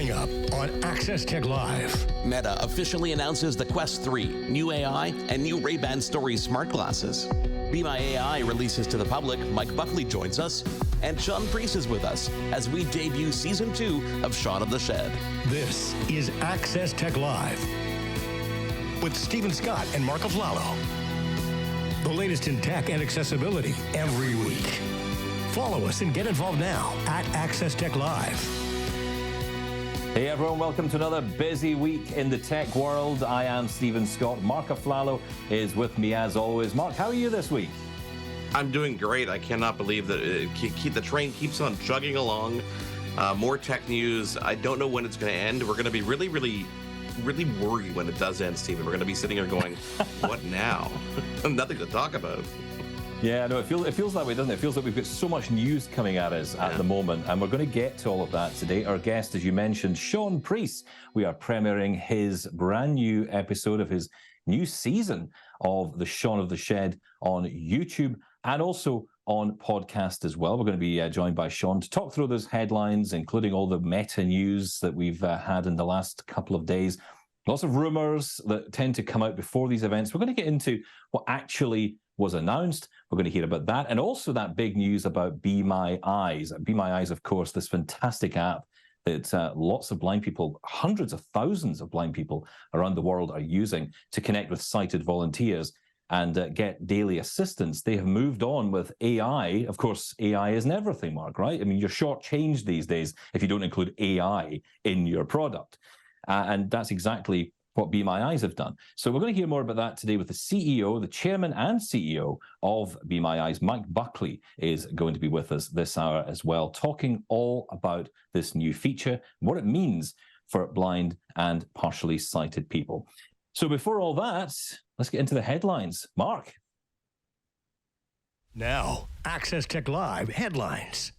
Coming up on Access Tech Live. Meta officially announces the Quest 3, new AI, and new Ray-Ban Stories smart glasses. Be My AI releases to the public. Mike Buckley joins us, and Shaun Preece is with us as we debut Season 2 of Shaun of the Shed. This is Access Tech Live with Stephen Scott and Marc Aflalo. The latest in tech and accessibility every week. Follow us and get involved now at Access Tech Live. Hey everyone, welcome to another busy week in the tech world. I am Stephen Scott. Marc Aflalo is with me as always. Marc, how are you this week? I'm doing great. I cannot believe that the train keeps on chugging along. More tech news. I don't know when it's going to end. We're going to be really worried when it does end, Stephen. We're going to be sitting here going, what now? Nothing to talk about. Yeah, no, it feels that way, doesn't it? It feels like we've got so much news coming at us at the moment, and we're going to get to all of that today. Our guest, as you mentioned, Shaun Preece. We are premiering his brand new episode of his new season of the Shaun of the Shed on YouTube and also on podcast as well. We're going to be joined by Shaun to talk through those headlines, including all the meta news that we've had in the last couple of days. Lots of rumors that tend to come out before these events. We're going to get into what actually was announced. We're going to hear about that, and also that big news about Be My Eyes. Be My Eyes, of course, this fantastic app that lots of blind people, hundreds of thousands of blind people around the world are using to connect with sighted volunteers and get daily assistance. They have moved on with AI. Of course, AI isn't everything, Marc, right? I mean, you're shortchanged these days if you don't include AI in your product. And that's exactly what Be My Eyes have done. So we're going to hear more about that today with the CEO, the chairman and CEO of Be My Eyes. Mike Buckley is going to be with us this hour as well, talking all about this new feature, what it means for blind and partially sighted people. So before all that, let's get into the headlines. Marc. Now, Access Tech Live headlines.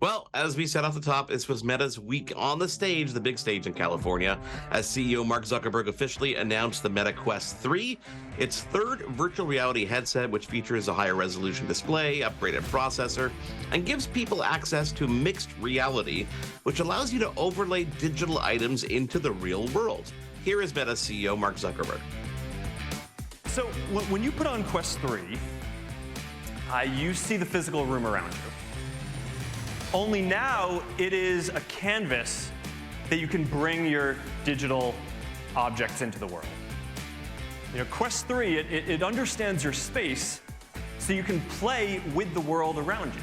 Well, as we said off the top, this was Meta's week on the stage, the big stage in California, as CEO Mark Zuckerberg officially announced the Meta Quest 3, its third virtual reality headset, which features a higher resolution display, upgraded processor, and gives people access to mixed reality, which allows you to overlay digital items into the real world. Here is Meta CEO Mark Zuckerberg. So when you put on Quest 3, you see the physical room around you. Only now it is a canvas that you can bring your digital objects into the world. You know, Quest 3, it understands your space so you can play with the world around you.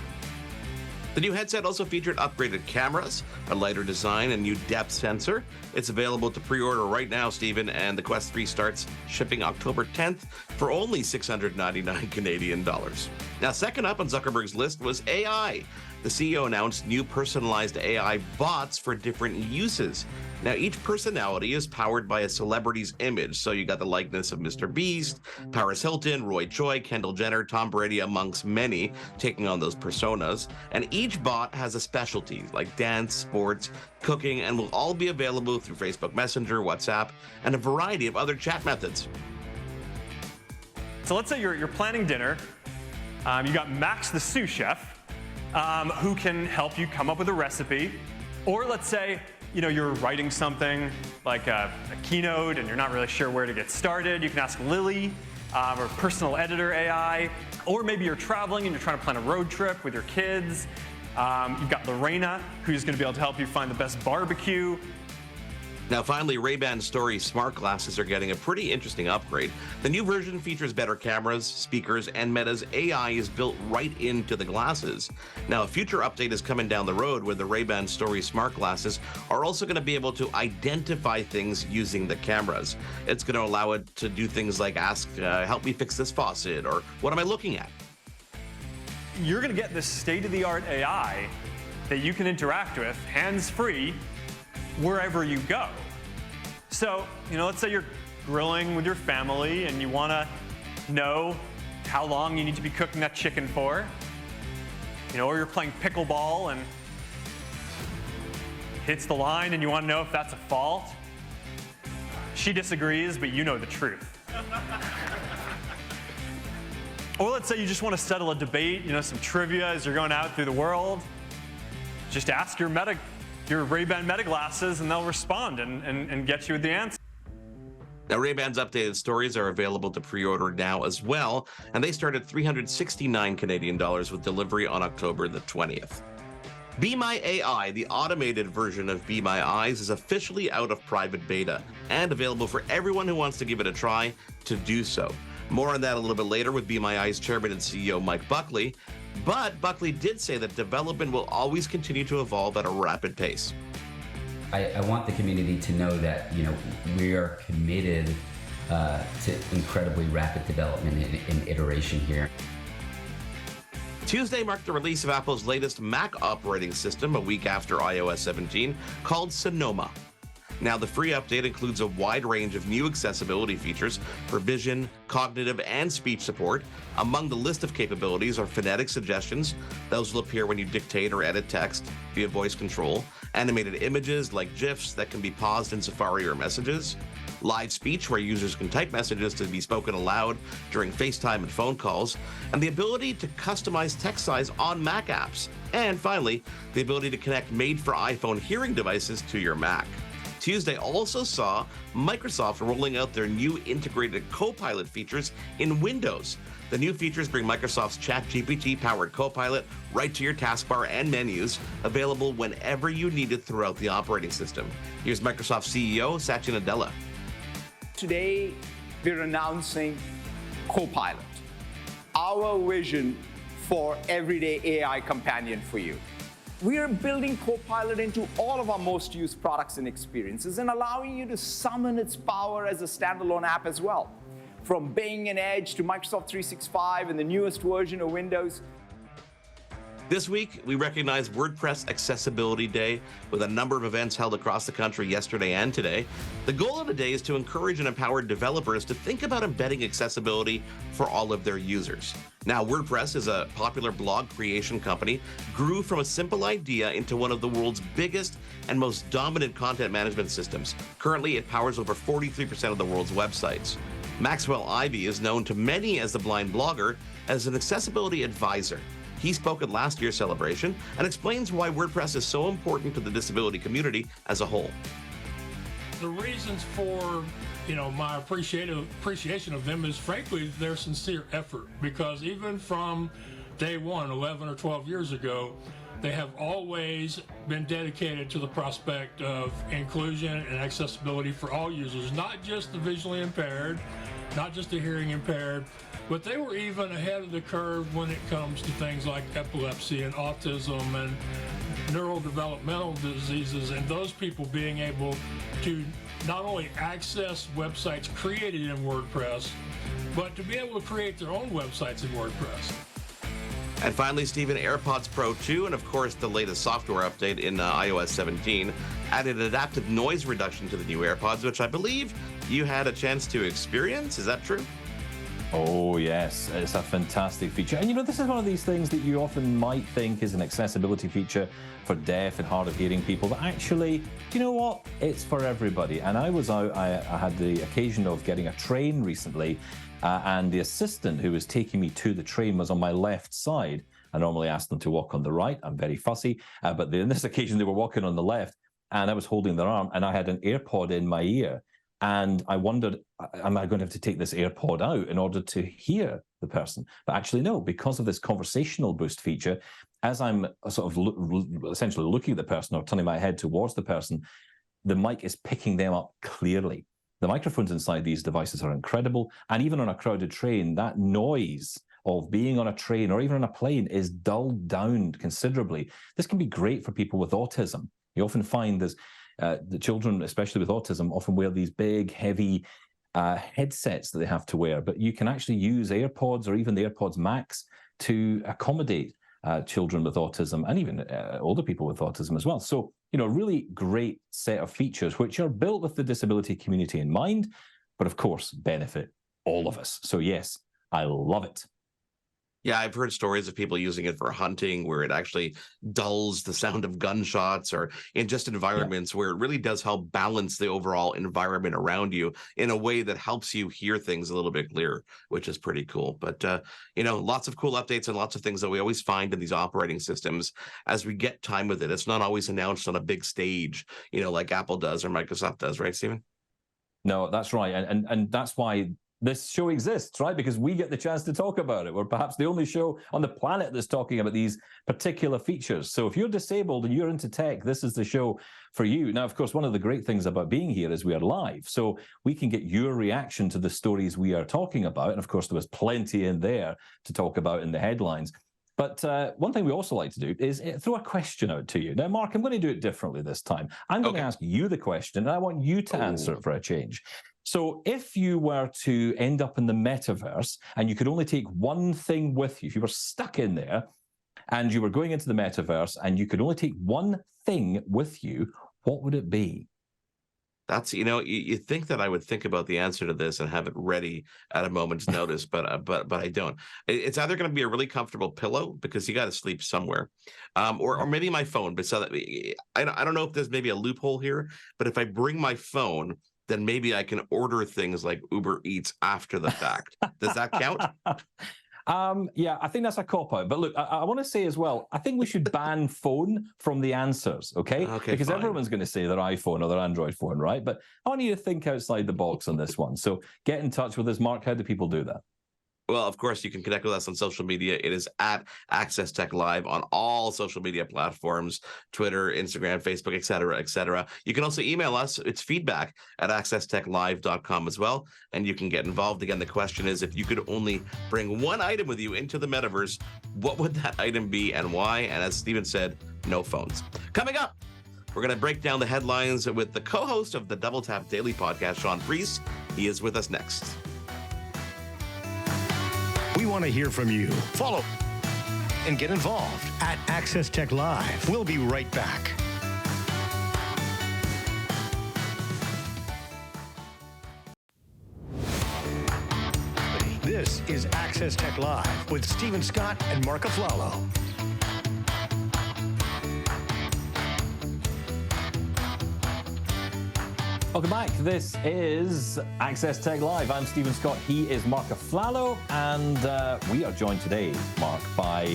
The new headset also featured upgraded cameras, a lighter design, and new depth sensor. It's available to pre-order right now, Stephen, and the Quest 3 starts shipping October 10th for only $699 Canadian dollars. Now, second up on Zuckerberg's list was AI. The CEO announced new personalized AI bots for different uses. Now, each personality is powered by a celebrity's image. So you got the likeness of Mr. Beast, Paris Hilton, Roy Choi, Kendall Jenner, Tom Brady, amongst many, taking on those personas. And each bot has a specialty like dance, sports, cooking, and will all be available through Facebook Messenger, WhatsApp, and a variety of other chat methods. So let's say you're planning dinner. You got Max the sous chef, who can help you come up with a recipe. Or let's say, you know, you're writing something like a keynote and you're not really sure where to get started. You can ask Lily, or personal editor AI. Or maybe you're traveling and you're trying to plan a road trip with your kids. You've got Lorena, who's going to be able to help you find the best barbecue. Now, finally, Ray-Ban Stories smart glasses are getting a pretty interesting upgrade. The new version features better cameras, speakers, and Meta's AI is built right into the glasses. Now, a future update is coming down the road where the Ray-Ban Stories smart glasses are also going to be able to identify things using the cameras. It's going to allow it to do things like ask, help me fix this faucet, or what am I looking at? You're going to get this state-of-the-art AI that you can interact with hands-free wherever you go. So, you know, let's say you're grilling with your family and you want to know how long you need to be cooking that chicken for. You know, or you're playing pickleball and hits the line and you want to know if that's a fault. She disagrees, but you know the truth. Or let's say you just want to settle a debate, you know, some trivia as you're going out through the world. Just ask your Meta your Ray-Ban Meta glasses and they'll respond and get you the answer. Now, Ray-Ban's updated stories are available to pre-order now as well, and they start at 369 Canadian dollars with delivery on October the 20th. Be My AI, the automated version of Be My Eyes, is officially out of private beta and available for everyone who wants to give it a try to do so. More on that a little bit later with Be My Eyes chairman and CEO Mike Buckley, but Buckley did say that development will always continue to evolve at a rapid pace. I want the community to know that, we are committed to incredibly rapid development and iteration here. Tuesday marked the release of Apple's latest Mac operating system a week after iOS 17, called Sonoma. Now, the free update includes a wide range of new accessibility features for vision, cognitive, and speech support. Among the list of capabilities are phonetic suggestions. Those will appear when you dictate or edit text via voice control. Animated images like GIFs that can be paused in Safari or Messages. Live speech, where users can type messages to be spoken aloud during FaceTime and phone calls. And the ability to customize text size on Mac apps. And finally, the ability to connect made-for-iPhone hearing devices to your Mac. Tuesday also saw Microsoft rolling out their new integrated Copilot features in Windows. The new features bring Microsoft's ChatGPT-powered Copilot right to your taskbar and menus, available whenever you need it throughout the operating system. Here's Microsoft CEO Satya Nadella. Today, we're announcing Copilot, our vision for everyday AI companion for you. We are building Copilot into all of our most used products and experiences and allowing you to summon its power as a standalone app as well. From Bing and Edge to Microsoft 365 and the newest version of Windows. This week, we recognize WordPress Accessibility Day with a number of events held across the country yesterday and today. The goal of the day is to encourage and empower developers to think about embedding accessibility for all of their users. Now, WordPress is a popular blog creation company, grew from a simple idea into one of the world's biggest and most dominant content management systems. Currently, it powers over 43% of the world's websites. Maxwell Ivey is known to many as the blind blogger, as an accessibility advisor. He spoke at last year's celebration and explains why WordPress is so important to the disability community as a whole. The reasons for, my appreciation of them is frankly their sincere effort, because even from day one, 11 or 12 years ago, they have always been dedicated to the prospect of inclusion and accessibility for all users, not just the visually impaired, not just the hearing impaired, but they were even ahead of the curve when it comes to things like epilepsy and autism and neurodevelopmental diseases, and those people being able to not only access websites created in WordPress, but to be able to create their own websites in WordPress. And finally, Stephen, AirPods Pro 2, and of course the latest software update in iOS 17, added adaptive noise reduction to the new AirPods, which I believe you had a chance to experience. Is that true? Oh, yes. It's a fantastic feature. And this is one of these things that you often might think is an accessibility feature for deaf and hard of hearing people, but actually, you know what? It's for everybody. And I was out, I had the occasion of getting a train recently, and the assistant who was taking me to the train was on my left side. I normally ask them to walk on the right. I'm very fussy. But in this occasion, they were walking on the left, and I was holding their arm, and I had an AirPod in my ear. And I wondered, am I going to have to take this AirPod out in order to hear the person? But actually, no, because of this conversational boost feature, as I'm sort of essentially looking at the person or turning my head towards the person, the mic is picking them up clearly. The microphones inside these devices are incredible. And even on a crowded train, that noise of being on a train or even on a plane is dulled down considerably. This can be great for people with autism. You often find there's the children, especially with autism, often wear these big, heavy headsets that they have to wear. But you can actually use AirPods or even the AirPods Max to accommodate children with autism and even older people with autism as well. So, really great set of features which are built with the disability community in mind, but of course benefit all of us. So yes, I love it. Yeah, I've heard stories of people using it for hunting where it actually dulls the sound of gunshots, or in just environments where it really does help balance the overall environment around you in a way that helps you hear things a little bit clearer, which is pretty cool. But, lots of cool updates and lots of things that we always find in these operating systems as we get time with it. It's not always announced on a big stage, like Apple does or Microsoft does, right, Stephen? No, that's right. And that's why this show exists, right? Because we get the chance to talk about it. We're perhaps the only show on the planet that's talking about these particular features. So if you're disabled and you're into tech, this is the show for you. Now, of course, one of the great things about being here is we are live. So we can get your reaction to the stories we are talking about. And of course, there was plenty in there to talk about in the headlines. But one thing we also like to do is throw a question out to you. Now, Mark, I'm going to do it differently this time. I'm going to ask you the question, and I want you to answer it for a change. So if you were to end up in the metaverse and you could only take one thing with you, if you were stuck in there and you were going into the metaverse and you could only take one thing with you, what would it be? That's, you think that I would think about the answer to this and have it ready at a moment's notice, but I don't. It's either going to be a really comfortable pillow, because you got to sleep somewhere, or maybe my phone. But so that I don't know if there's maybe a loophole here, but if I bring my phone, then maybe I can order things like Uber Eats after the fact. Does that count? Yeah, I think that's a cop-out. But look, I want to say as well, I think we should ban phone from the answers, okay? Because fine. Everyone's going to say their iPhone or their Android phone, right? But I want you to think outside the box on this one. So get in touch with us. Mark, how do people do that? Well, of course, you can connect with us on social media. It is at Access Tech Live on all social media platforms, Twitter, Instagram, Facebook, et cetera, et cetera. You can also email us. It's feedback@accesstechlive.com as well, and you can get involved. Again, the question is, if you could only bring one item with you into the metaverse, what would that item be and why? And as Stephen said, no phones. Coming up, we're going to break down the headlines with the co-host of the Double Tap Daily podcast, Shaun Preece. He is with us next. We want to hear from you. Follow and get involved at Access Tech Live. We'll be right back. This is Access Tech Live with Stephen Scott and Marc Aflalo. Welcome back. This is Access Tech Live. I'm Stephen Scott. He is Marc Aflalo, and we are joined today, Mark, by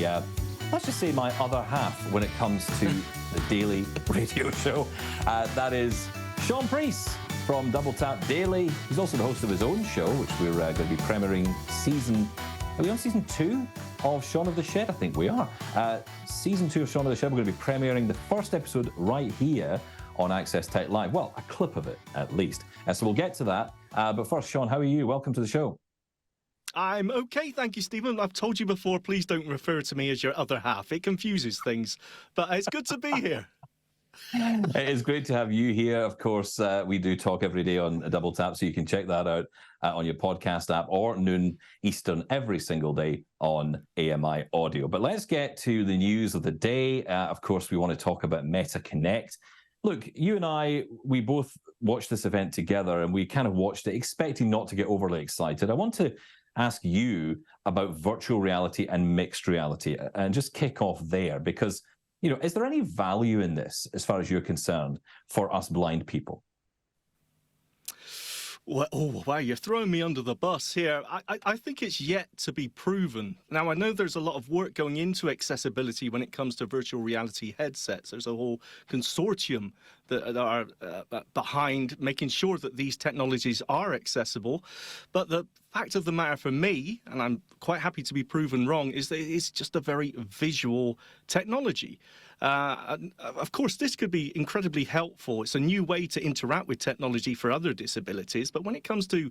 let's just say my other half when it comes to the daily radio show. That is Shaun Preece from Double Tap Daily. He's also the host of his own show, which we're going to be premiering season. Are we on season 2 of Shaun of the Shed? I think we are. Season 2 of Shaun of the Shed. We're going to be premiering the first episode right here on Access Tech Live. Well, a clip of it, at least. So we'll get to that. But first, Shaun, how are you? Welcome to the show. I'm okay, thank you, Stephen. I've told you before, please don't refer to me as your other half. It confuses things. But it's good to be here. It is great to have you here. Of course, we do talk every day on Double Tap, so you can check that out on your podcast app, or noon Eastern every single day on AMI Audio. But let's get to the news of the day. Of course, we want to talk about Meta Connect. Look, you and I, we both watched this event together, and we kind of watched it expecting not to get overly excited. I want to ask you about virtual reality and mixed reality, and just kick off there, because, is there any value in this, as far as you're concerned, for us blind people? Well, oh, wow, you're throwing me under the bus here. I think it's yet to be proven. Now, I know there's a lot of work going into accessibility when it comes to virtual reality headsets. There's a whole consortium that are behind making sure that these technologies are accessible. But the fact of the matter for me, and I'm quite happy to be proven wrong, is that it's just a very visual technology. Of course, this could be incredibly helpful. It's a new way to interact with technology for other disabilities. But when it comes to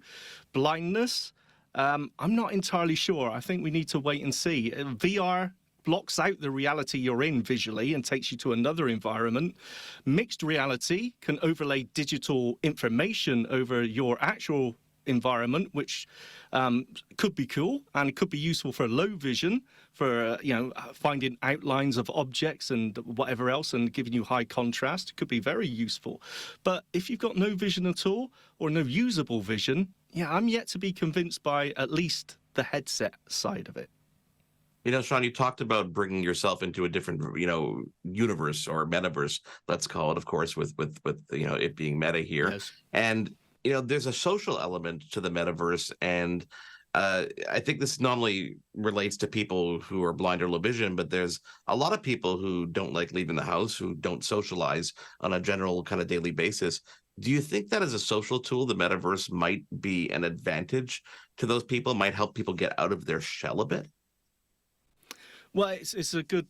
blindness, I'm not entirely sure. I think we need to wait and see. VR blocks out the reality you're in visually and takes you to another environment. Mixed reality can overlay digital information over your actual environment, which could be cool, and it could be useful for low vision, for finding outlines of objects and whatever else, and giving you high contrast. It could be very useful. But if you've got no vision at all, or no usable vision, I'm yet to be convinced by at least the headset side of it. You know, Shaun, you talked about bringing yourself into a different, universe or metaverse, let's call it, of course, with it being meta here. Yes. And there's a social element to the metaverse, and I think this not only relates to people who are blind or low vision, but there's a lot of people who don't like leaving the house, who don't socialize on a general kind of daily basis. Do you think that as a social tool, the metaverse might be an advantage to those people, might help people get out of their shell a bit? Well, it's a good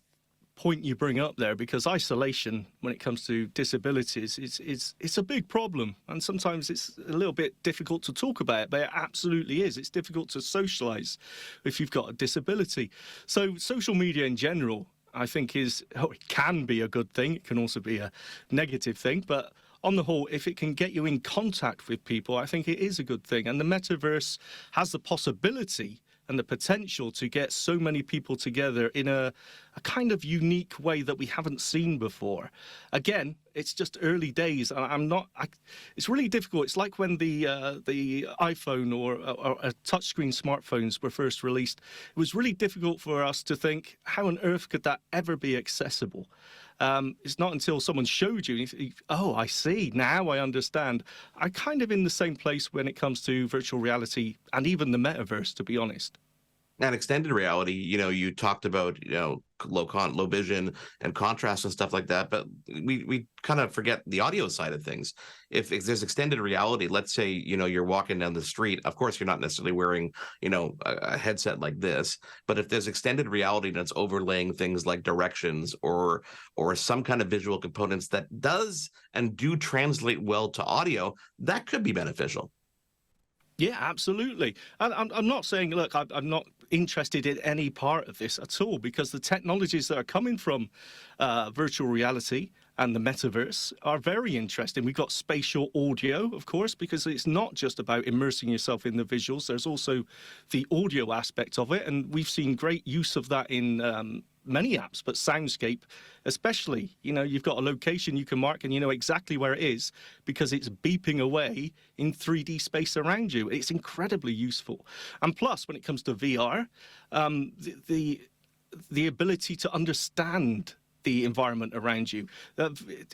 point you bring up there, because isolation when it comes to disabilities it's a big problem, and sometimes it's a little bit difficult to talk about, but it absolutely is. It's difficult to socialize if you've got a disability. So social media in general, I think, it can be a good thing. It can also be a negative thing, but on the whole, if it can get you in contact with people, I think it is a good thing. And the metaverse has the possibility and the potential to get so many people together in a kind of unique way that we haven't seen before. Again, it's just early days, and it's really difficult. It's like when the iPhone or touchscreen smartphones were first released. It was really difficult for us to think, how on earth could that ever be accessible? It's not until someone showed you, oh, I see, now I understand. I'm kind of in the same place when it comes to virtual reality and even the metaverse, to be honest. And extended reality, you talked about, low vision and contrast and stuff like that, but we kind of forget the audio side of things. If there's extended reality, let's say, you're walking down the street, of course, you're not necessarily wearing, a headset like this, but if there's extended reality that's overlaying things like directions or some kind of visual components that does and do translate well to audio, that could be beneficial. Yeah, absolutely. And I'm not saying, look, I'm not interested in any part of this at all, because the technologies that are coming from virtual reality and the metaverse are very interesting. We've got spatial audio, of course, because it's not just about immersing yourself in the visuals. There's also the audio aspect of it, and we've seen great use of that in many apps, but Soundscape especially. You've got a location you can mark and you know exactly where it is because it's beeping away in 3D space around you. It's incredibly useful. And plus, when it comes to VR, the ability to understand the environment around you.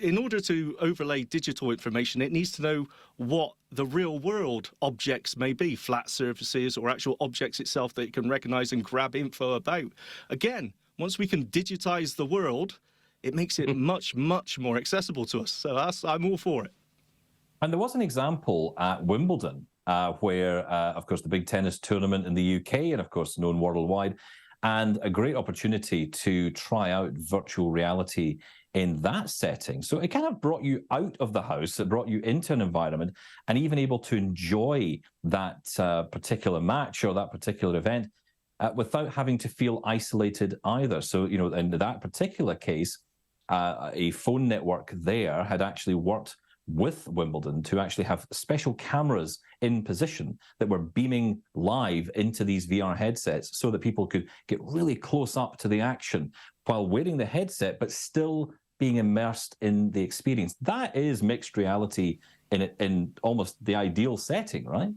In order to overlay digital information, it needs to know what the real world objects may be, flat surfaces or actual objects itself that it can recognize and grab info about. Again, once we can digitize the world, it makes it much, much more accessible to us. So I'm all for it. And there was an example at Wimbledon where, of course, the big tennis tournament in the UK, and of course, known worldwide, and a great opportunity to try out virtual reality in that setting. So it kind of brought you out of the house, it brought you into an environment, and even able to enjoy that particular match or that particular event without having to feel isolated either. So, in that particular case, a phone network there had actually worked with Wimbledon to actually have special cameras in position that were beaming live into these VR headsets so that people could get really close up to the action while wearing the headset, but still being immersed in the experience. That is mixed reality in almost the ideal setting, right?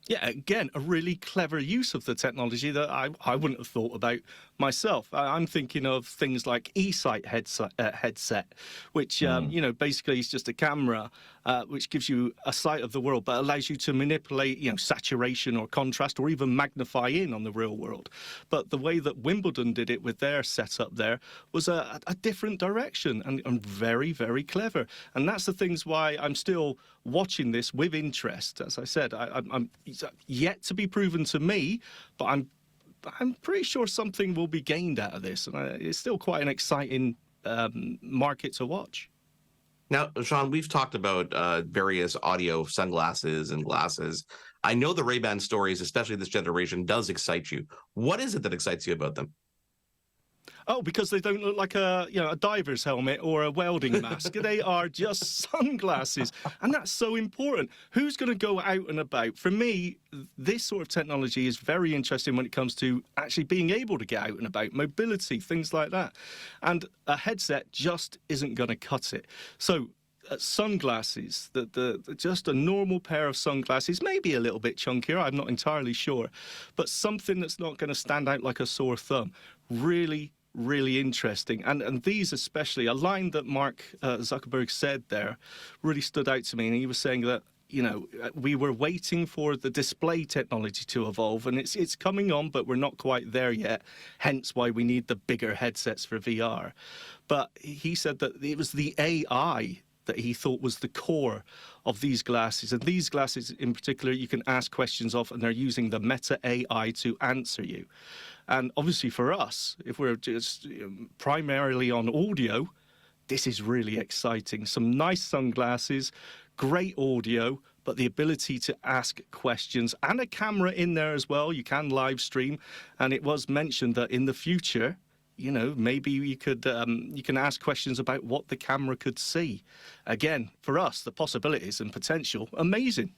Yeah, again, a really clever use of the technology that I wouldn't have thought about myself. I'm thinking of things like eSight headset, which, basically is just a camera which gives you a sight of the world, but allows you to manipulate, saturation or contrast or even magnify in on the real world. But the way that Wimbledon did it with their setup there was a different direction and very, very clever. And that's the things why I'm still watching this with interest. As I said, I'm yet to be proven to me, but I'm pretty sure something will be gained out of this, and it's still quite an exciting market to watch. Now, Shaun, we've talked about various audio sunglasses and glasses. I know the Ray-Ban stories, especially this generation, does excite you. What is it that excites you about them? Oh, because they don't look like a diver's helmet or a welding mask. They are just sunglasses, and that's so important. Who's going to go out and about? For me, this sort of technology is very interesting when it comes to actually being able to get out and about, mobility, things like that. And a headset just isn't going to cut it. So sunglasses, just a normal pair of sunglasses, maybe a little bit chunkier, I'm not entirely sure, but something that's not going to stand out like a sore thumb. Really, really interesting. And these especially, a line that Mark Zuckerberg said there really stood out to me, and he was saying that, you know, we were waiting for the display technology to evolve, and it's coming on, but we're not quite there yet, hence why we need the bigger headsets for VR. But he said that it was the AI that he thought was the core of these glasses. And these glasses in particular, you can ask questions of, and they're using the Meta AI to answer you. And obviously for us, if we're just primarily on audio, this is really exciting. Some nice sunglasses, great audio, but the ability to ask questions and a camera in there as well. You can live stream. And it was mentioned that in the future, you know, maybe you can ask questions about what the camera could see. Again, for us, the possibilities and potential, amazing.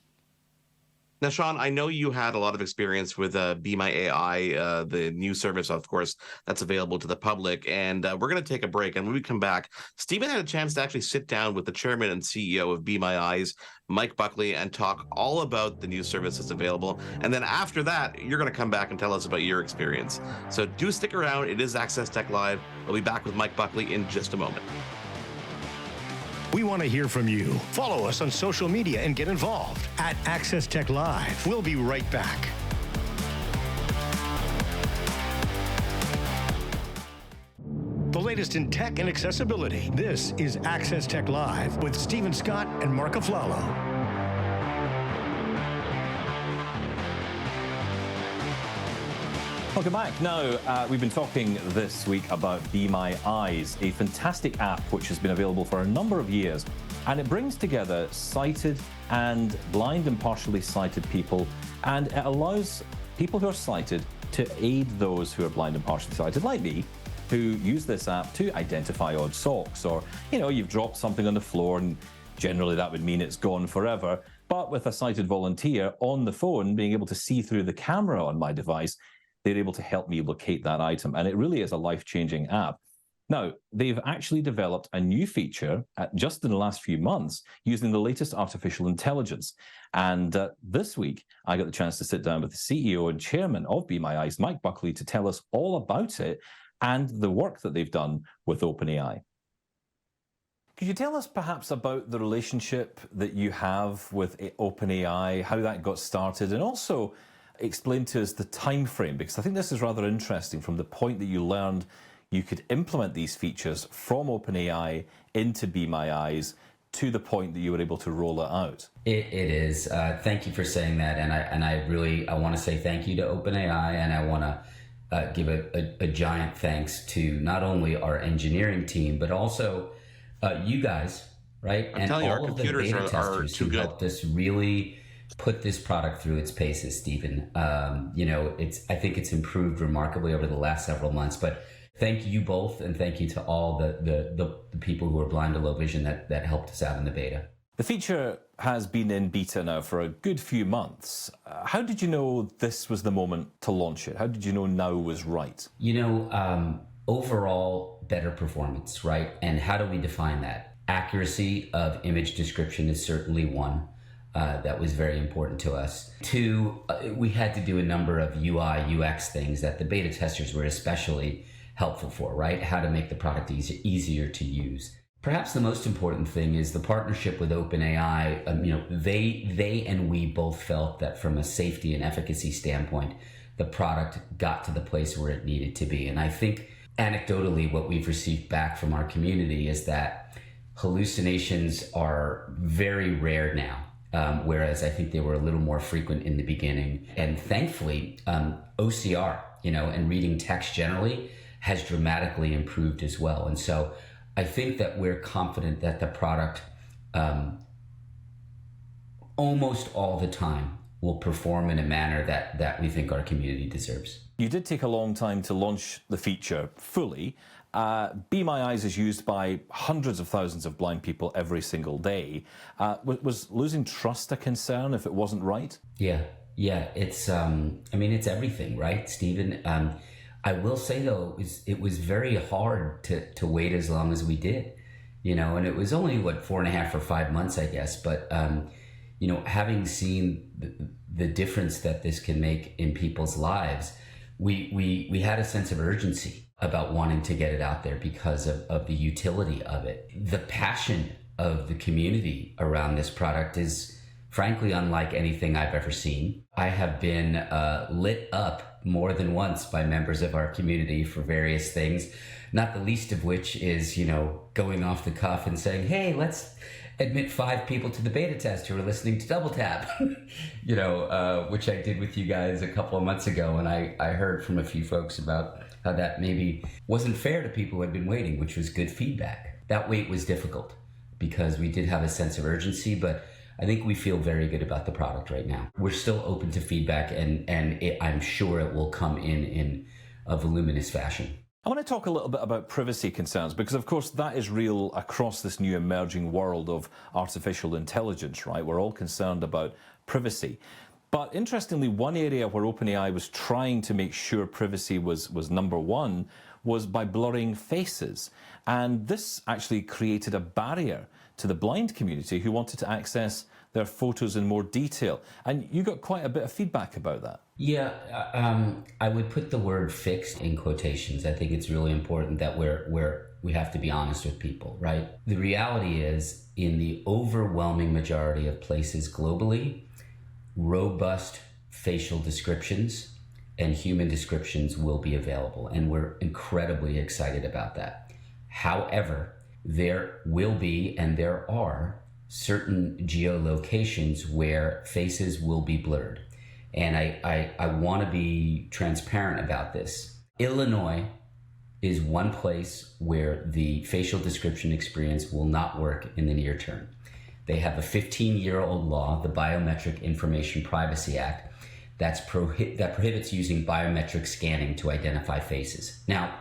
Now, Shaun, I know you had a lot of experience with Be My AI, the new service, of course, that's available to the public. And we're going to take a break. And when we come back, Stephen had a chance to actually sit down with the chairman and CEO of Be My Eyes, Mike Buckley, and talk all about the new service that's available. And then after that, you're going to come back and tell us about your experience. So do stick around. It is Access Tech Live. We'll be back with Mike Buckley in just a moment. We want to hear from you. Follow us on social media and get involved at Access Tech Live. We'll be right back. The latest in tech and accessibility. This is Access Tech Live with Stephen Scott and Marc Aflalo. Welcome back. Now, we've been talking this week about Be My Eyes, a fantastic app which has been available for a number of years, and it brings together sighted and blind and partially sighted people, and it allows people who are sighted to aid those who are blind and partially sighted, like me, who use this app to identify odd socks, or, you know, you've dropped something on the floor and generally that would mean it's gone forever. But with a sighted volunteer on the phone, being able to see through the camera on my device, they're able to help me locate that item. And it really is a life-changing app. Now, they've actually developed a new feature just in the last few months using the latest artificial intelligence. And this week, I got the chance to sit down with the CEO and chairman of Be My Eyes, Mike Buckley, to tell us all about it and the work that they've done with OpenAI. Could you tell us perhaps about the relationship that you have with OpenAI, how that got started, and also explain to us the time frame, because I think this is rather interesting from the point that you learned you could implement these features from OpenAI into Be My Eyes to the point that you were able to roll it out. It is. Thank you for saying that, and I want to say thank you to OpenAI, and I want to give a giant thanks to not only our engineering team but also you guys, right? I'm telling you, our computers are too good. Helped us really put this product through its paces, Stephen. You know, I think it's improved remarkably over the last several months, but thank you both, and thank you to all the people who are blind or low vision that helped us out in the beta. The feature has been in beta now for a good few months. How did you know this was the moment to launch it? How did you know now was right? You know, overall better performance, right? And how do we define that? Accuracy of image description is certainly one. That was very important to us. Two, we had to do a number of UI, UX things that the beta testers were especially helpful for, right? How to make the product easier to use. Perhaps the most important thing is the partnership with OpenAI. You know, they and we both felt that from a safety and efficacy standpoint, the product got to the place where it needed to be. And I think anecdotally, what we've received back from our community is that hallucinations are very rare now. Whereas I think they were a little more frequent in the beginning. And thankfully, OCR, you know, and reading text generally has dramatically improved as well. And so I think that we're confident that the product almost all the time will perform in a manner that we think our community deserves. You did take a long time to launch the feature fully. Be My Eyes is used by hundreds of thousands of blind people every single day. Was losing trust a concern if it wasn't right? Yeah. It's, I mean, it's everything, right, Stephen? I will say, though, it was very hard to wait as long as we did. and it was only, 4.5 or 5 months, I guess. But, having seen the difference that this can make in people's lives, we had a sense of urgency about wanting to get it out there because of the utility of it. The passion of the community around this product is frankly unlike anything I've ever seen. I have been lit up more than once by members of our community for various things, not the least of which is, going off the cuff and saying, hey, let's admit 5 people to the beta test who are listening to Double Tap, which I did with you guys a couple of months ago. And I heard from a few folks about how that maybe wasn't fair to people who had been waiting, which was good feedback. That wait was difficult because we did have a sense of urgency, but I think we feel very good about the product right now. We're still open to feedback, and I'm sure it will come in a voluminous fashion. I want to talk a little bit about privacy concerns, because of course that is real across this new emerging world of artificial intelligence, right? We're all concerned about privacy. But interestingly, one area where OpenAI was trying to make sure privacy was number one was by blurring faces. And this actually created a barrier to the blind community who wanted to access their photos in more detail. And you got quite a bit of feedback about that. Yeah, I would put the word fixed in quotations. I think it's really important that we have to be honest with people, right? The reality is, in the overwhelming majority of places globally, robust facial descriptions and human descriptions will be available, and we're incredibly excited about that. However, there will be, and there are, certain geolocations where faces will be blurred. And I want to be transparent about this. Illinois is one place where the facial description experience will not work in the near term. They have a 15-year-old law, the Biometric Information Privacy Act, that prohibits using biometric scanning to identify faces. Now,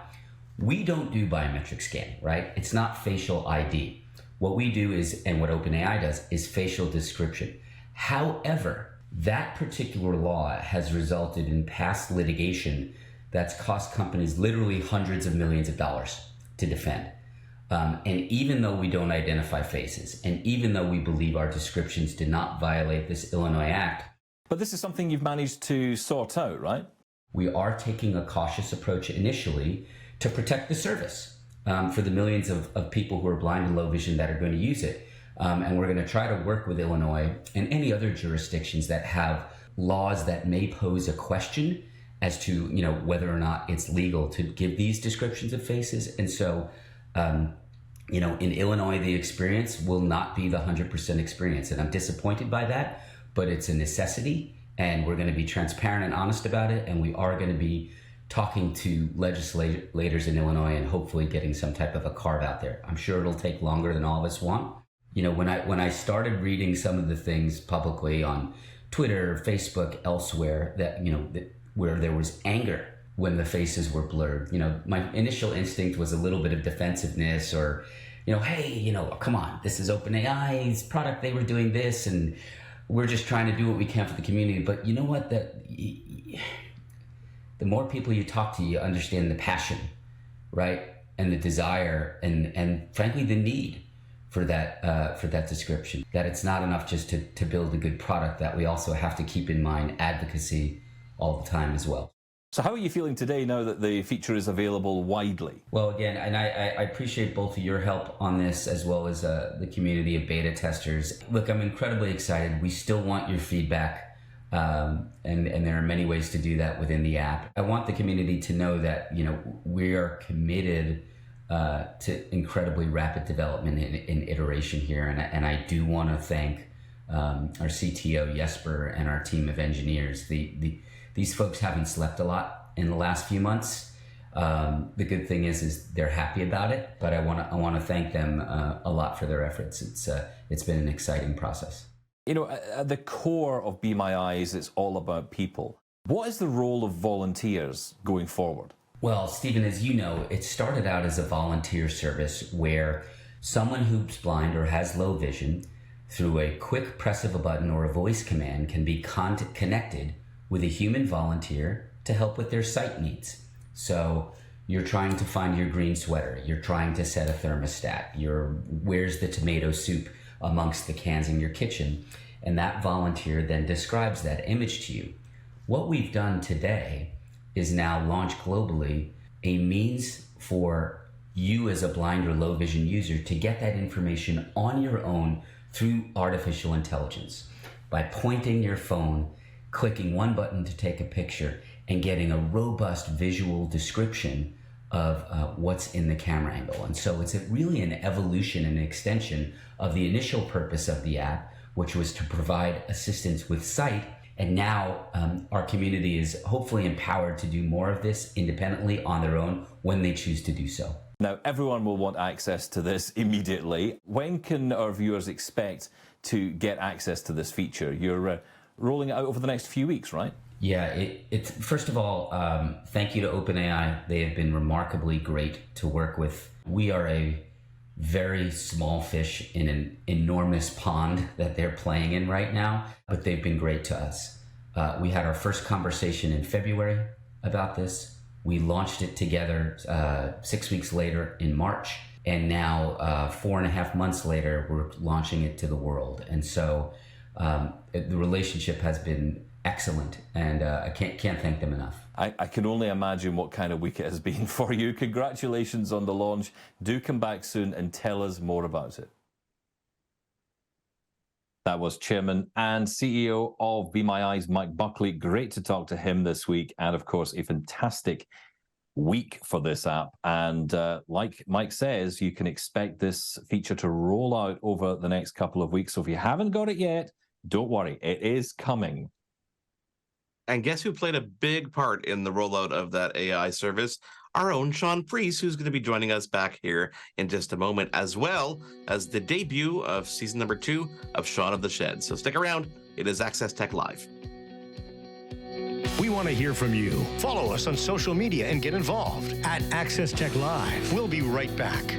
we don't do biometric scanning, right? It's not facial ID. What we do is, and what OpenAI does, is facial description. However, that particular law has resulted in past litigation that's cost companies literally hundreds of millions of dollars to defend. And even though we don't identify faces, and even though we believe our descriptions did not violate this Illinois Act. But this is something you've managed to sort out, right? We are taking a cautious approach initially to protect the service for the millions of people who are blind and low vision that are going to use it. And we're going to try to work with Illinois and any other jurisdictions that have laws that may pose a question as to, whether or not it's legal to give these descriptions of faces. And so, in Illinois, the experience will not be the 100% experience. And I'm disappointed by that, but it's a necessity. And we're going to be transparent and honest about it. And we are going to be talking to legislators in Illinois and hopefully getting some type of a carve out there. I'm sure it'll take longer than all of us want. When I started reading some of the things publicly on Twitter, Facebook, elsewhere, that, where there was anger when the faces were blurred, my initial instinct was a little bit of defensiveness or, hey, come on, this is OpenAI's product. They were doing this and we're just trying to do what we can for the community. But you know what? The more people you talk to, you understand the passion, right? And the desire and frankly, the need for that description, that it's not enough just to build a good product, that we also have to keep in mind advocacy all the time as well. So how are you feeling today now that the feature is available widely? Well, again, and I appreciate both of your help on this as well as the community of beta testers. Look, I'm incredibly excited. We still want your feedback, and there are many ways to do that within the app. I want the community to know that, we are committed to incredibly rapid development and iteration here. And I do want to thank our CTO, Jesper, and our team of engineers. These folks haven't slept a lot in the last few months. The good thing is they're happy about it, but I want to thank them a lot for their efforts. It's been an exciting process. At the core of Be My Eyes, it's all about people. What is the role of volunteers going forward? Well, Stephen, as you know, it started out as a volunteer service where someone who's blind or has low vision, through a quick press of a button or a voice command, can be connected with a human volunteer to help with their sight needs. So, You're trying to find your green sweater. You're trying to set a thermostat. Where's the tomato soup amongst the cans in your kitchen? And that volunteer then describes that image to you. What we've done today is now launch globally a means for you as a blind or low vision user to get that information on your own through artificial intelligence by pointing your phone, clicking one button to take a picture, and getting a robust visual description of what's in the camera angle. And so it's really an evolution and extension of the initial purpose of the app, which was to provide assistance with sight. And now our community is hopefully empowered to do more of this independently on their own when they choose to do so. Now, everyone will want access to this immediately. When can our viewers expect to get access to this feature? You're rolling it out over the next few weeks, right? Yeah, it's first of all, thank you to OpenAI. They have been remarkably great to work with. We are a very small fish in an enormous pond that they're playing in right now, but they've been great to us. We had our first conversation in February about this. We launched it together 6 weeks later in March, and now 4.5 months later, we're launching it to the world. And so the relationship has been excellent, and I can't thank them enough. I can only imagine what kind of week it has been for you. Congratulations on the launch. Do come back soon and tell us more about it. That was Chairman and CEO of Be My Eyes, Mike Buckley. Great to talk to him this week, and of course, a fantastic week for this app. And like Mike says, you can expect this feature to roll out over the next couple of weeks. So if you haven't got it yet, don't worry, it is coming. And guess who played a big part in the rollout of that AI service? Our own Shaun Preece, who's going to be joining us back here in just a moment, as well as the debut of season number 2 of Shaun of the Shed. So stick around. It is Access Tech Live. We want to hear from you. Follow us on social media and get involved at Access Tech Live. We'll be right back.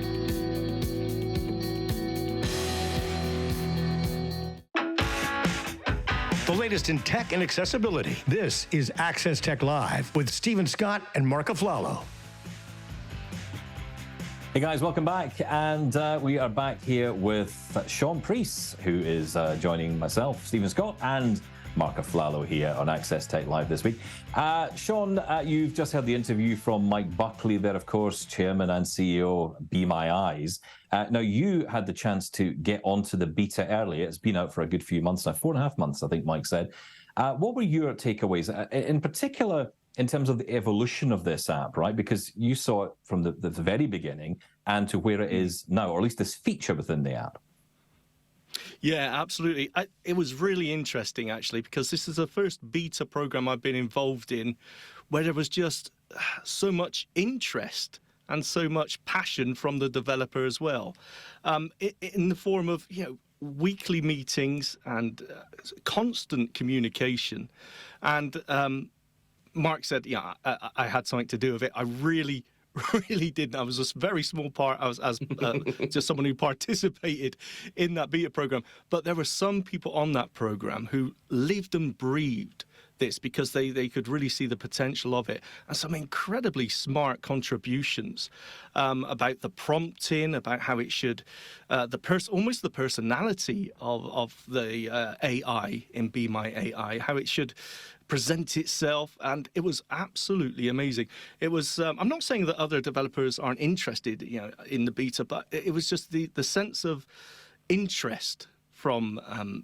The latest in tech and accessibility. This is Access Tech Live with Stephen Scott and Marc Aflalo. Hey guys, welcome back. And we are back here with Shaun Preece, who is joining myself, Stephen Scott, and Marc Aflalo here on Access Tech Live this week. Shaun, you've just heard the interview from Mike Buckley there, of course, Chairman and CEO of Be My Eyes. Now, you had the chance to get onto the beta early. It's been out for a good few months now, 4.5 months, I think Mike said. What were your takeaways, in particular, in terms of the evolution of this app, right? Because you saw it from the very beginning and to where it is now, or at least this feature within the app. Yeah, absolutely. It was really interesting, actually, because this is the first beta program I've been involved in where there was just so much interest and so much passion from the developer as well, in the form of, weekly meetings and constant communication. And Marc said, yeah, I had something to do with it. I really didn't. I was a very small part. I was just someone who participated in that beta program. But there were some people on that program who lived and breathed this because they could really see the potential of it, and some incredibly smart contributions about the prompting, about how it should almost the personality of the AI in Be My AI, how it should present itself, and it was absolutely amazing. It was I'm not saying that other developers aren't interested in the beta, but it was just the sense of interest from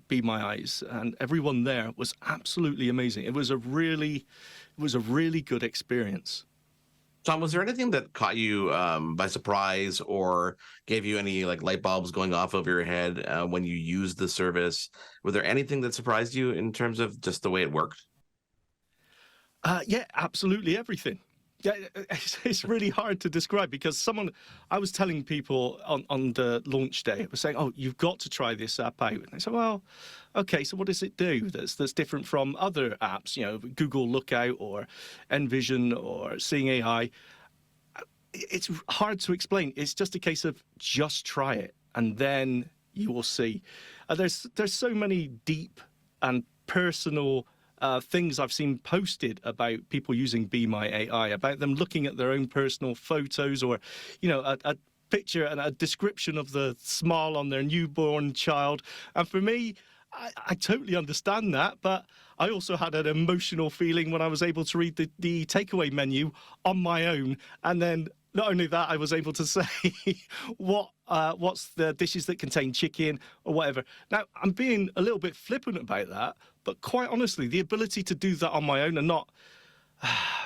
Be My Eyes, and everyone there was absolutely amazing. It was a really good experience. Tom, was there anything that caught you by surprise or gave you any light bulbs going off over your head when you used the service? Was there anything that surprised you in terms of just the way it worked? Yeah, absolutely everything. Yeah, it's really hard to describe because I was telling people on the launch day, I was saying, oh, you've got to try this app out. And they said, well, okay, so what does it do that's different from other apps, Google Lookout or Envision or Seeing AI? It's hard to explain. It's just a case of just try it and then you will see. There's so many deep and personal things I've seen posted about people using Be My AI, about them looking at their own personal photos or, a picture and a description of the smile on their newborn child. And for me, I totally understand that, but I also had an emotional feeling when I was able to read the takeaway menu on my own, and then not only that, I was able to say what's the dishes that contain chicken or whatever. Now, I'm being a little bit flippant about that, but quite honestly, the ability to do that on my own and not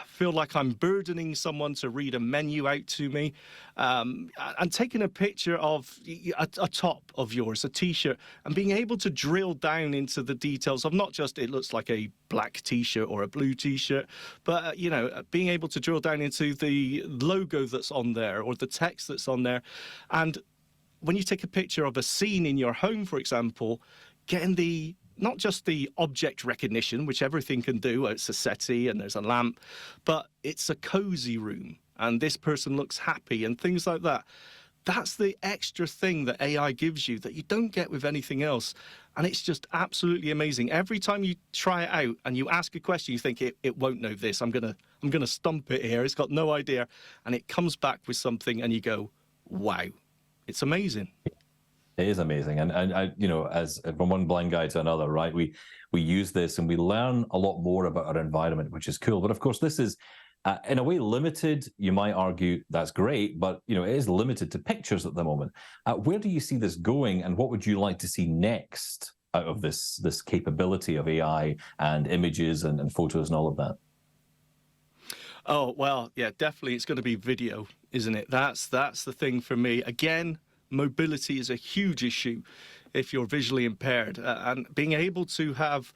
feel like I'm burdening someone to read a menu out to me, and taking a picture of a top of yours, a T-shirt, and being able to drill down into the details of not just it looks like a black T-shirt or a blue T-shirt, but, being able to drill down into the logo that's on there or the text that's on there. And when you take a picture of a scene in your home, for example, getting not just the object recognition, which everything can do, it's a settee and there's a lamp, but it's a cozy room and this person looks happy and things like that. That's the extra thing that AI gives you that you don't get with anything else. And it's just absolutely amazing. Every time you try it out and you ask a question, you think it won't know this. I'm gonna stump it here. It's got no idea. And it comes back with something and you go, wow, it's amazing. It is amazing, and as from one blind guy to another, right? We use this and we learn a lot more about our environment, which is cool. But of course, this is in a way limited. You might argue that's great, but it is limited to pictures at the moment. Where do you see this going, and what would you like to see next out of this capability of AI and images and photos and all of that? Oh well, yeah, definitely. It's going to be video, isn't it? That's the thing for me. Again, mobility is a huge issue if you're visually impaired, and being able to have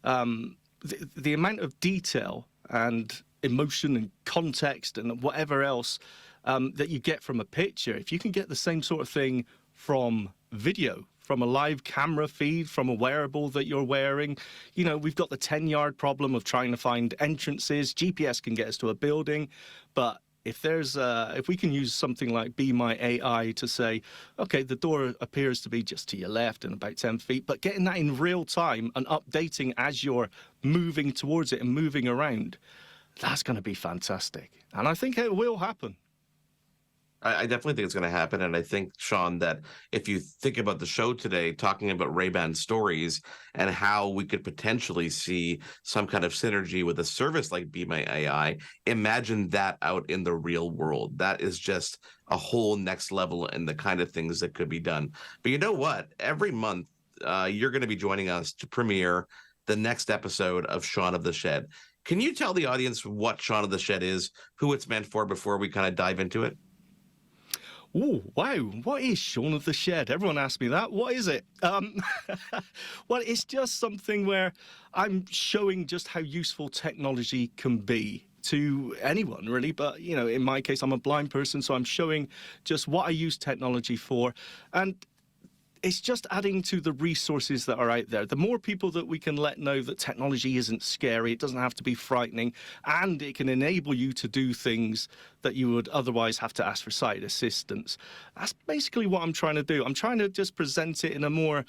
the amount of detail and emotion and context and whatever else that you get from a picture, if you can get the same sort of thing from video, from a live camera feed, from a wearable that you're wearing. We've got the 10-yard problem of trying to find entrances. GPS can get us to a building, but if we can use something like Be My AI to say, okay, the door appears to be just to your left and about 10 feet, but getting that in real time and updating as you're moving towards it and moving around, that's going to be fantastic. And I think it will happen. I definitely think it's going to happen. And I think, Shaun, that if you think about the show today, talking about Ray-Ban stories and how we could potentially see some kind of synergy with a service like Be My AI, imagine that out in the real world. That is just a whole next level in the kind of things that could be done. But you know what? Every month, you're going to be joining us to premiere the next episode of Shaun of the Shed. Can you tell the audience what Shaun of the Shed is, who it's meant for, before we kind of dive into it? Oh, wow. What is Shaun of the Shed? Everyone asks me that. What is it? Well, it's just something where I'm showing just how useful technology can be to anyone, really. But, in my case, I'm a blind person, so I'm showing just what I use technology for. And it's just adding to the resources that are out there. The more people that we can let know that technology isn't scary, it doesn't have to be frightening, and it can enable you to do things that you would otherwise have to ask for sight assistance. That's basically what I'm trying to do. I'm trying to just present it in a more,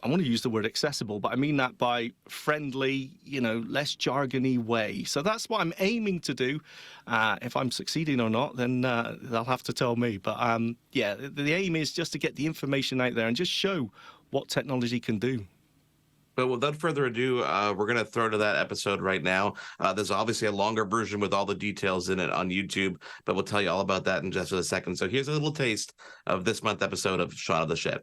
I want to use the word accessible, but I mean that by friendly, less jargony way. So that's what I'm aiming to do. If I'm succeeding or not, then they'll have to tell me. But yeah, the aim is just to get the information out there and just show what technology can do. But without further ado, we're going to throw to that episode right now. There's obviously a longer version with all the details in it on YouTube, but we'll tell you all about that in just a second. So here's a little taste of this month's episode of Shaun of the Shed.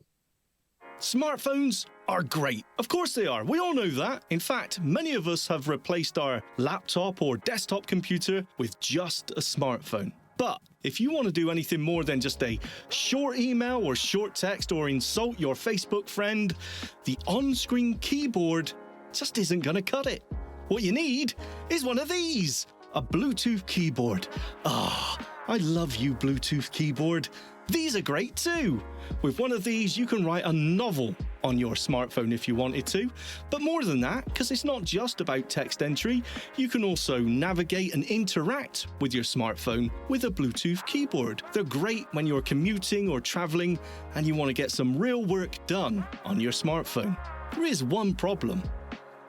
Smartphones are great. Of course they are. We all know that. In fact, many of us have replaced our laptop or desktop computer with just a smartphone. But if you want to do anything more than just a short email or short text or insult your Facebook friend, the on-screen keyboard just isn't going to cut it. What you need is one of these, a Bluetooth keyboard. I love you, Bluetooth keyboard. These are great too. With one of these, you can write a novel on your smartphone if you wanted to. But more than that, because it's not just about text entry, you can also navigate and interact with your smartphone with a Bluetooth keyboard. They're great when you're commuting or traveling and you want to get some real work done on your smartphone. There is one problem.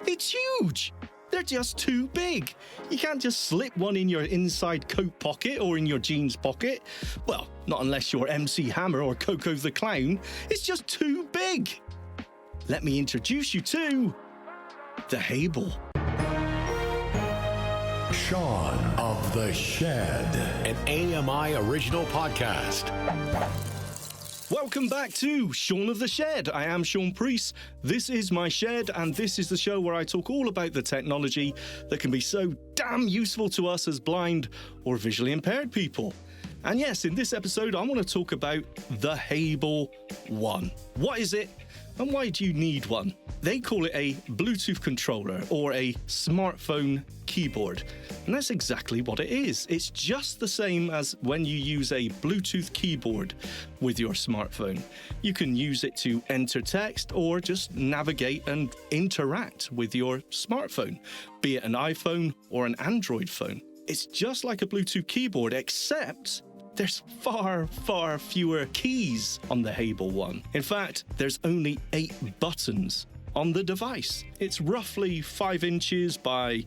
It's huge. They're just too big. You can't just slip one in your inside coat pocket or in your jeans pocket. Well, not unless you're MC Hammer or Coco the Clown. It's just too big. Let me introduce you to the Hable. Shaun of the Shed, an AMI original podcast. Welcome back to Shaun of the Shed. I am Shaun Preece. This is my shed, and this is the show where I talk all about the technology that can be so damn useful to us as blind or visually impaired people. And yes, in this episode, I want to talk about the Hable One. What is it, and why do you need one? They call it a Bluetooth controller or a smartphone keyboard. And that's exactly what it is. It's just the same as when you use a Bluetooth keyboard with your smartphone. You can use it to enter text or just navigate and interact with your smartphone, be it an iPhone or an Android phone. It's just like a Bluetooth keyboard, except there's far, far fewer keys on the Hable One. In fact, there's only 8 buttons on the device. It's roughly 5 inches by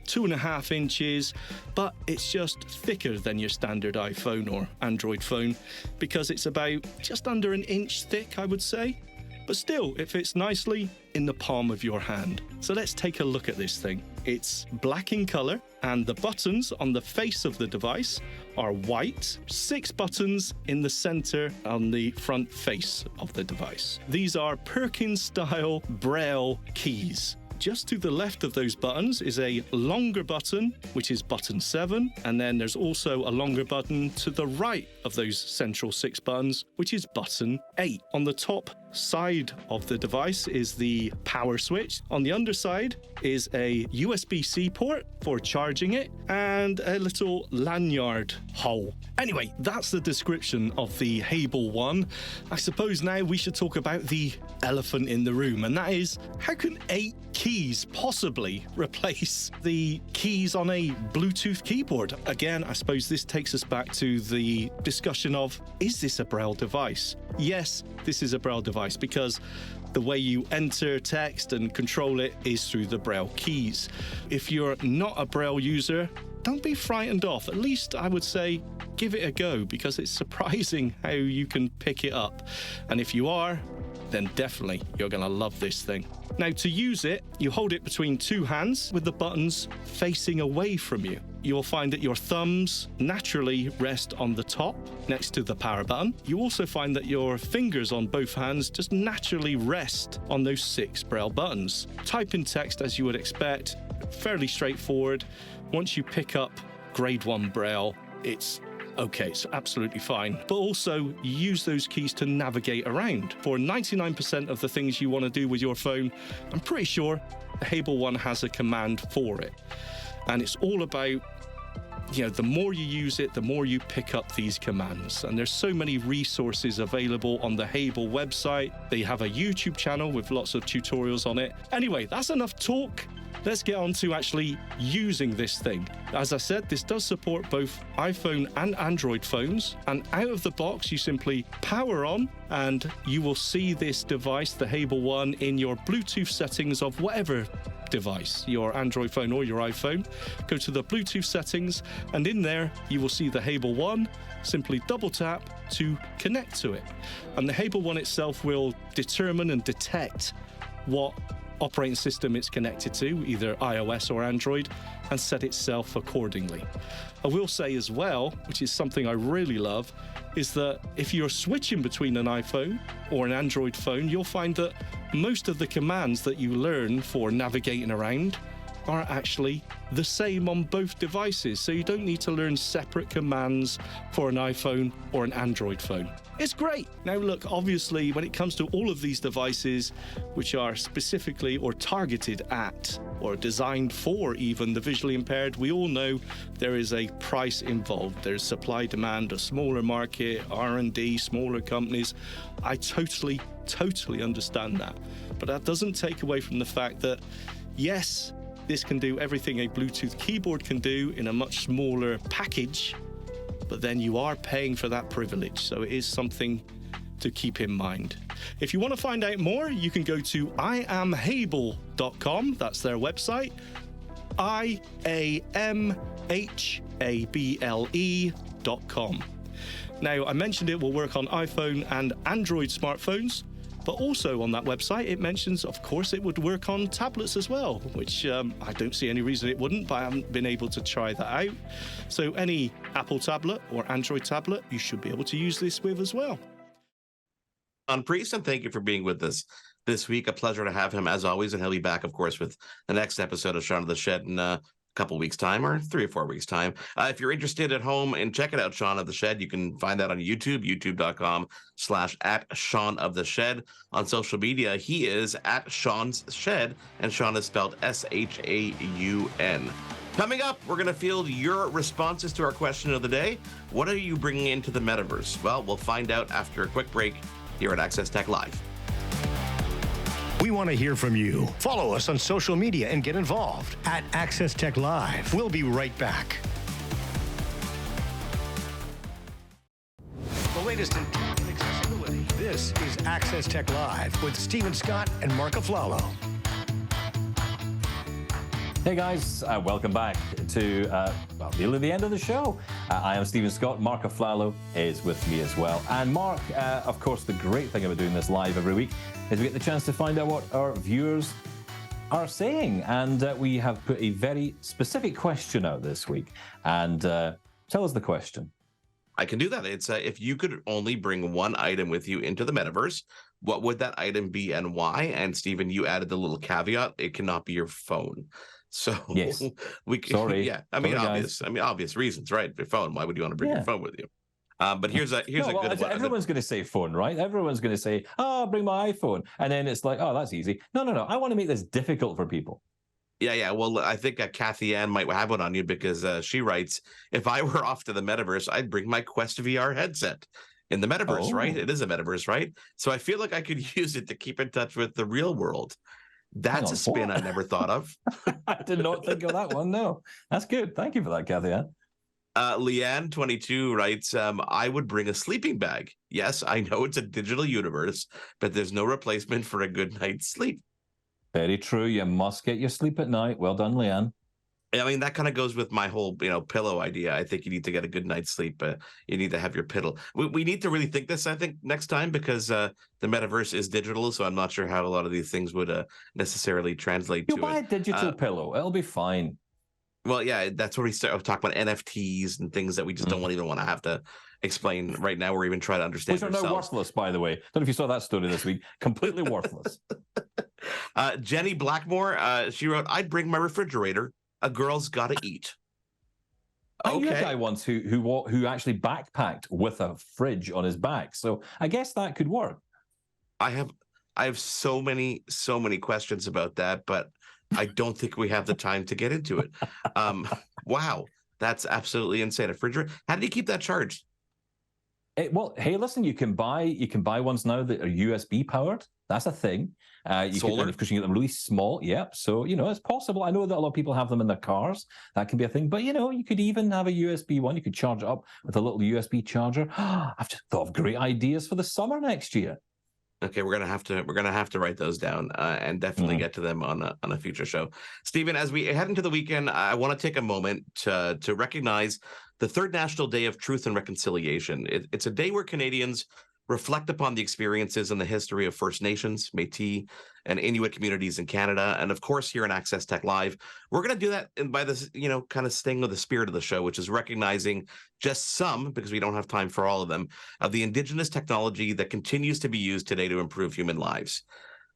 2.5 inches, but it's just thicker than your standard iPhone or Android phone because it's about just under an inch thick, I would say. But still, it fits nicely in the palm of your hand. So let's take a look at this thing. It's black in color, and the buttons on the face of the device are white. 6 buttons in the center on the front face of the device. These are Perkins-style Braille keys. Just to the left of those buttons is a longer button, which is button 7, and then there's also a longer button to the right of those central 6 buttons, which is button 8. On the top side of the device is the power switch. On the underside is a USB-C port for charging it and a little lanyard hole. Anyway, that's the description of the Hable One. I suppose now we should talk about the elephant in the room, and that is, how can 8 keys possibly replace the keys on a Bluetooth keyboard? Again, I suppose this takes us back to the discussion of, is this a Braille device? Yes, this is a Braille device because the way you enter text and control it is through the Braille keys. If you're not a Braille user, don't be frightened off. At least I would say give it a go, because it's surprising how you can pick it up. And if you are, then definitely you're going to love this thing. Now, to use it, you hold it between 2 hands with the buttons facing away from you. You'll find that your thumbs naturally rest on the top next to the power button. You also find that your fingers on both hands just naturally rest on those 6 Braille buttons. Type in text as you would expect, fairly straightforward. Once you pick up grade 1 Braille, it's okay, it's absolutely fine. But also use those keys to navigate around. For 99% of the things you want to do with your phone, I'm pretty sure the Hable One has a command for it. And it's all about, the more you use it, the more you pick up these commands. And there's so many resources available on the Hable website. They have a YouTube channel with lots of tutorials on it. Anyway, that's enough talk. Let's get on to actually using this thing. As I said, this does support both iPhone and Android phones. And out of the box, you simply power on and you will see this device, the Hable One, in your Bluetooth settings of whatever device, your Android phone or your iPhone. Go to the Bluetooth settings, and in there you will see the Hable One. Simply double tap to connect to it. And the Hable One itself will determine and detect what operating system it's connected to, either iOS or Android, and set itself accordingly. I will say as well, which is something I really love, is that if you're switching between an iPhone or an Android phone, you'll find that most of the commands that you learn for navigating around are actually the same on both devices, so you don't need to learn separate commands for an iPhone or an Android phone. It's great. Now look, obviously when it comes to all of these devices which are specifically or targeted at or designed for even the visually impaired, we all know there is a price involved. There's supply demand, a smaller market, R&D, smaller companies. I totally understand that. But that doesn't take away from the fact that, yes, this can do everything a Bluetooth keyboard can do in a much smaller package, but then you are paying for that privilege, so it is something to keep in mind. If you want to find out more, you can go to iamhable.com. That's their website. iamhable.com. Now, I mentioned it will work on iPhone and Android smartphones, but also on that website, it mentions, of course, it would work on tablets as well, which I don't see any reason it wouldn't, but I haven't been able to try that out. So any Apple tablet or Android tablet, you should be able to use this with as well. Shaun Preece, and thank you for being with us this week. A pleasure to have him, as always, and he'll be back, of course, with the next episode of Shaun of the Shed in a couple weeks' time, or 3 or 4 weeks' time. If you're interested at home and checking out Shaun of the Shed, you can find that on YouTube, youtube.com/@Shaun of the Shed. On social media, he is at Shaun's Shed, and Shaun is spelled SHAUN. Coming up, we're going to field your responses to our question of the day. What are you bringing into the metaverse? Well, we'll find out after a quick break here at Access Tech Live. We want to hear from you. Follow us on social media and get involved at Access Tech Live. We'll be right back. The latest in tech and accessibility. This is Access Tech Live with Stephen Scott and Marc Aflalo. Hey guys, welcome back to nearly the end of the show. I am Stephen Scott. Marc Aflalo is with me as well. And Marc, of course, the great thing about doing this live every week is we get the chance to find out what our viewers are saying. And we have put a very specific question out this week. And tell us the question. I can do that. It's if you could only bring one item with you into the metaverse, what would that item be and why? And Stephen, you added the little caveat: it cannot be your phone. So yes, we can, sorry. Yeah, I mean, sorry, obvious reasons, right? Your phone. Why would you want to bring your phone with you? But here's a good one. Everyone's going to say phone, right? Everyone's going to say, "Oh, bring my iPhone," and then it's like, "Oh, that's easy." No. I want to make this difficult for people. Yeah. Well, I think Kathy Ann might have one on you because she writes, "If I were off to the metaverse, I'd bring my Quest VR headset." In the metaverse, right? It is a metaverse, right? So I feel like I could use it to keep in touch with the real world. That's a spin I never thought of. I did not think of that one. No, that's good. Thank you for that, Kathy Ann. Leanne 22 writes, I would bring a sleeping bag. Yes, I know it's a digital universe, but there's no replacement for a good night's sleep. Very true. You must get your sleep at night. Well done, Leanne. I mean, that kind of goes with my whole, pillow idea. I think you need to get a good night's sleep. You need to have your pillow. We need to really think this, I think, next time, because the metaverse is digital. So I'm not sure how a lot of these things would necessarily translate to it. You buy a digital pillow. It'll be fine. Well, yeah, that's where we start talking about NFTs and things that we just don't even want to have to explain right now or even try to understand Which are now worthless, by the way. Don't know if you saw that story this week. Completely worthless. Jenny Blackmore, she wrote, I'd bring my refrigerator. A girl's got to eat. I knew a guy once who actually backpacked with a fridge on his back. So I guess that could work. I have so many questions about that, but I don't think we have the time to get into it. Wow, that's absolutely insane. A refrigerator. How do you keep that charged? Well, hey, listen, you can buy ones now that are USB powered. That's a thing. Solar? Of course, you can get them really small. Yep. So, it's possible. I know that a lot of people have them in their cars. That can be a thing. But, you could even have a USB one. You could charge it up with a little USB charger. I've just thought of great ideas for the summer next year. Okay, we're gonna have to write those down and definitely get to them on a future show. Stephen, as we head into the weekend, I want to take a moment to recognize the Third National Day of Truth and Reconciliation. It's a day where Canadians reflect upon the experiences and the history of First Nations, Métis, and Inuit communities in Canada. And of course, here in Access Tech Live, we're going to do that by this, kind of staying with the spirit of the show, which is recognizing just some, because we don't have time for all of them, of the Indigenous technology that continues to be used today to improve human lives.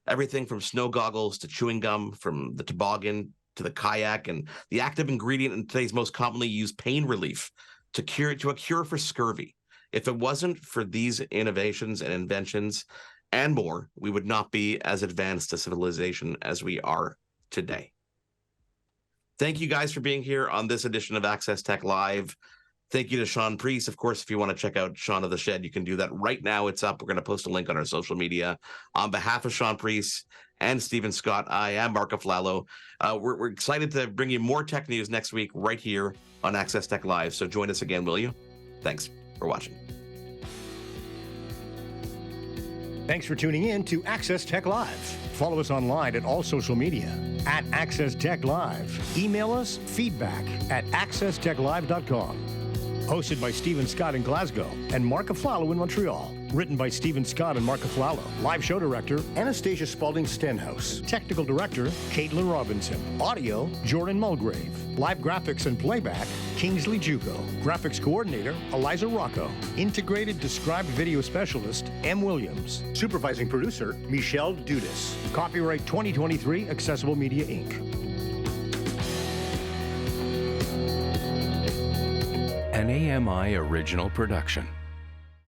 Everything from snow goggles to chewing gum, from the toboggan to the kayak, and the active ingredient in today's most commonly used pain relief to a cure for scurvy. If it wasn't for these innovations and inventions and more, we would not be as advanced a civilization as we are today. Thank you guys for being here on this edition of Access Tech Live. Thank you to Shaun Preece. Of course, if you want to check out Shaun of the Shed, you can do that right now. It's up. We're going to post a link on our social media. On behalf of Shaun Preece and Stephen Scott, I am Marc Aflalo. We're excited to bring you more tech news next week right here on Access Tech Live. So join us again, will you? Thanks for watching. Thanks for tuning in to Access Tech Live. Follow us online at all social media at Access Tech Live. Email us feedback@accesstechlive.com. Hosted by Stephen Scott in Glasgow and Marc Aflalo in Montreal. Written by Stephen Scott and Marc Aflalo. Live show director, Anastasia Spalding-Stenhouse. Technical director, Caitlin Robinson. Audio, Jordan Mulgrave. Live graphics and playback, Kingsley Juco. Graphics coordinator, Eliza Rocco. Integrated described video specialist, M. Williams. Supervising producer, Michelle Dudis. Copyright 2023, Accessible Media, Inc. An AMI original production.